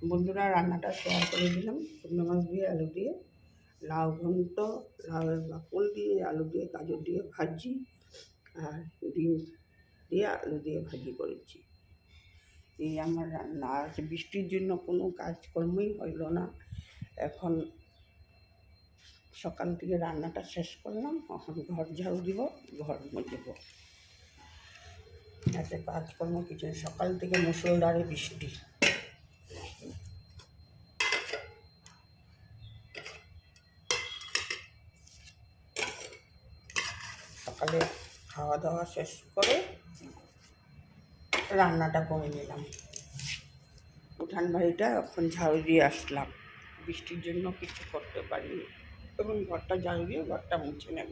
বন্ধুরা, রান্নাটা শেয়ার করে দিলাম। শুকনো মাছ দিয়ে আলু দিয়ে, লাউ ঘন্ট, লাউয়ের বাকল দিয়ে, আলু দিয়ে, গাজর দিয়ে ভাজি, আর ডিম দিয়ে আলু দিয়ে ভাজি করেছি। এই আমার রান্না। আজ বৃষ্টির জন্য কোনো কাজকর্মই হইল না। এখন সকাল থেকে রান্নাটা শেষ করলাম, এখন ঘর ঝাড়ু দিব, ঘর মুছব। এতে কাজকর্ম কিছু সকাল থেকে মুষলধারে বৃষ্টি। সকালে খাওয়া দাওয়া শেষ করে রান্নাটা করে নিলাম। উঠান বাড়িটা এখন ঝাড়ু দিয়ে আসলাম। বৃষ্টির জন্য কিছু করতে পারিনি। এখন ঘরটা ঝাড়ু দিয়ে ঘরটা মুছে নেব।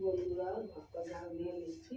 বন্ধুরা, ঘরটা ঝাড়ু দিয়ে নিচ্ছি।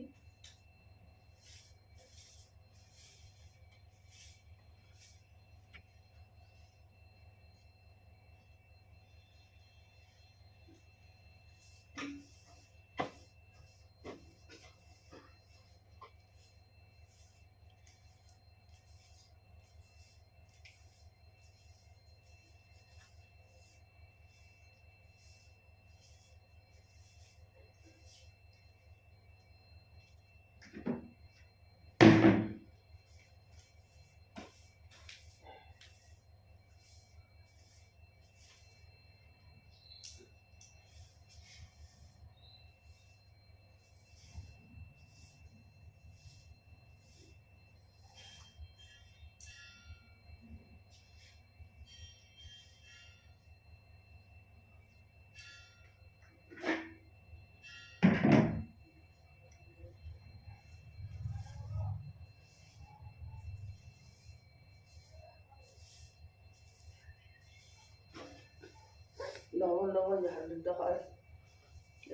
ডবল ডবল ঝাড়ু দিতে হয়।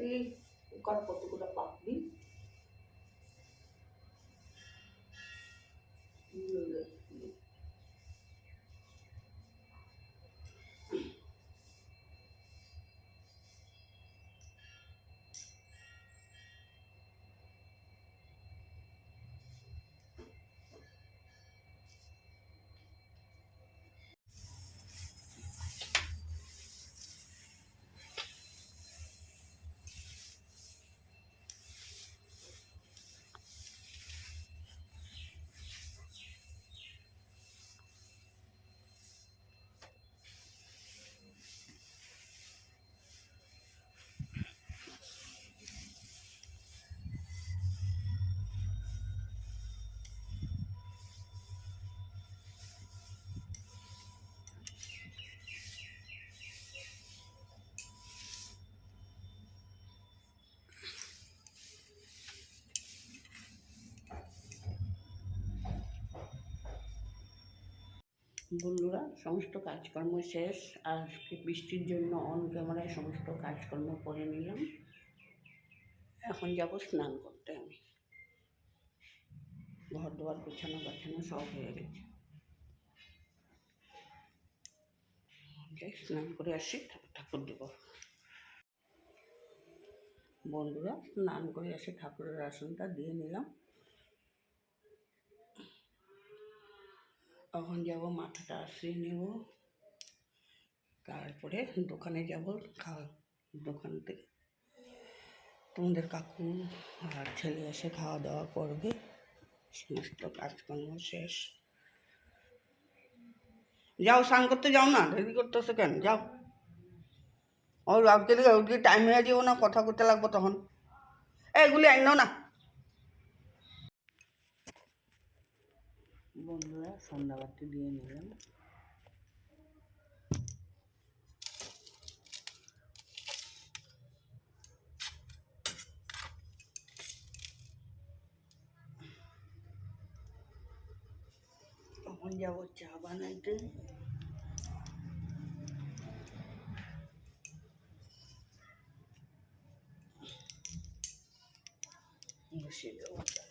এই কুকার কতগুলো পাকবি। বন্ধুরা, সমস্ত কাজকর্ম শেষ। আজকে বৃষ্টির জন্য অন ক্যামেরায় সমস্ত কাজকর্ম করে নিলাম। এখন যাব স্নান করতে। আমি ঘর দুয়ার গোছানো গাছানো সব হয়ে গেছে। স্নান করে আসি, ঠাকুর দেব। বন্ধুরা, স্নান করে এসে ঠাকুরের আসনটা দিয়ে নিলাম। এখন যাব মাথাটা আশ্রিয়ে নেব, তারপরে দোকানে যাব। দোকান থেকে তোমাদের কাকু আর ছেলে এসে খাওয়া দাওয়া করবে। সমস্ত কাজকর্ম শেষ। যাও স্নান করতে যাও না, দেরি করতেছো কেন? যাও। ওর আজকে টাইম হয়ে যাবো না, কথা করতে লাগবো তখন। এগুলি আইন না। বন্ধুরা সন্ধ্যাবাতি দিয়ে নিলাম। তখন যাবো চা বানাইতে। বসিয়ে দেবো চা।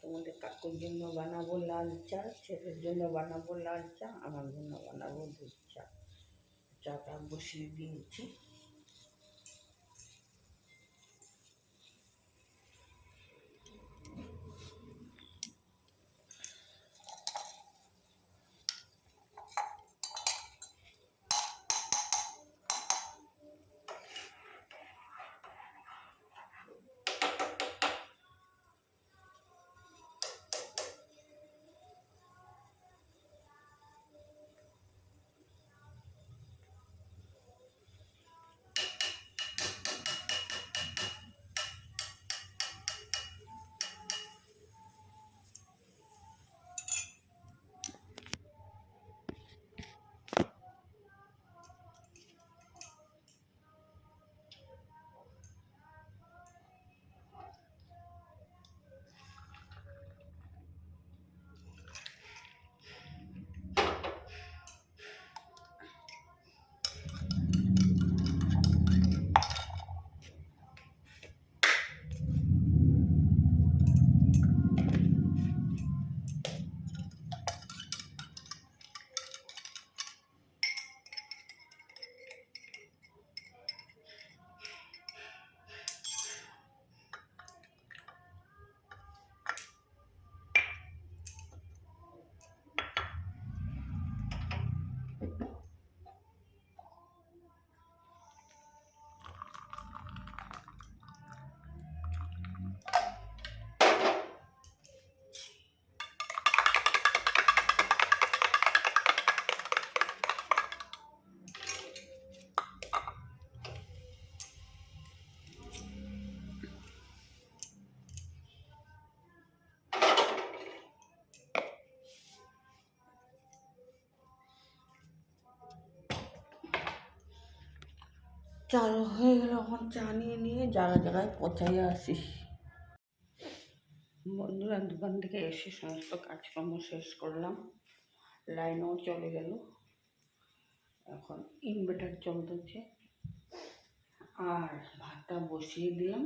তোমাদের কাকুর জন্য বানাবো লাল চা, ছেলের জন্য বানাবো লাল চা, আমার জন্য বানাবো দুধ চা। চাটা বসিয়ে দিয়েছি। চালু হয়ে গেল, এখন চা নিয়ে জায়গায় পচাই আসি। বন্ধুরা দোকান থেকে এসে সমস্ত কাজকর্ম শেষ করলাম, লাইনও চলে গেল। এখন ইনভার্টার চলতেছে আর ভাতটা বসিয়ে দিলাম।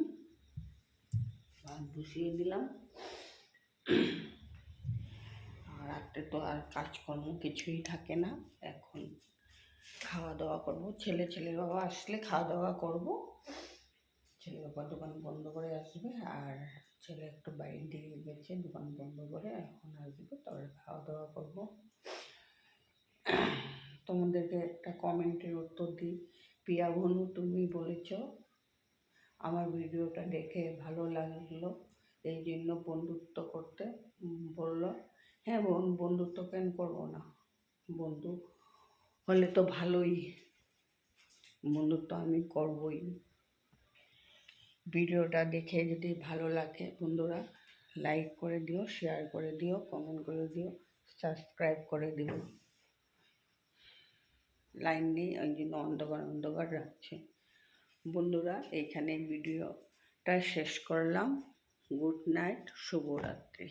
আর রাত্রে তো আর কাজকর্ম কিছুই থাকে না। এখন খাওয়া দাওয়া করবো, ছেলের বাবা আসলে খাওয়া দাওয়া করবো। ছেলে বাবা দোকান বন্ধ করে আসবে, আর ছেলে একটু বাইরে দিয়ে গেছে দোকান বন্ধ করে, এখন আসবে, তারপরে খাওয়া দাওয়া করবো। তোমাদেরকে একটা কমেন্টের উত্তর দিই। পিয়া ভনু, তুমি বলেছ আমার ভিডিওটা দেখে ভালো লাগলো, এই জন্য বন্ধুত্ব করতে বললো। হ্যাঁ বোন, বন্ধুত্ব কেন করবো না? বন্ধু হলে তো ভালোই, বন্ধুত্ব আমি করবই। ভিডিওটা দেখে যদি ভালো লাগে বন্ধুরা, লাইক করে দিও, শেয়ার করে দিও, কমেন্ট করে দিও, সাবস্ক্রাইব করে দিও। লাইন নেই, ওই জন্য অন্ধকার রাখছে। বন্ধুরা এইখানে ভিডিওটা শেষ করলাম। গুড নাইট, শুভরাত্রি।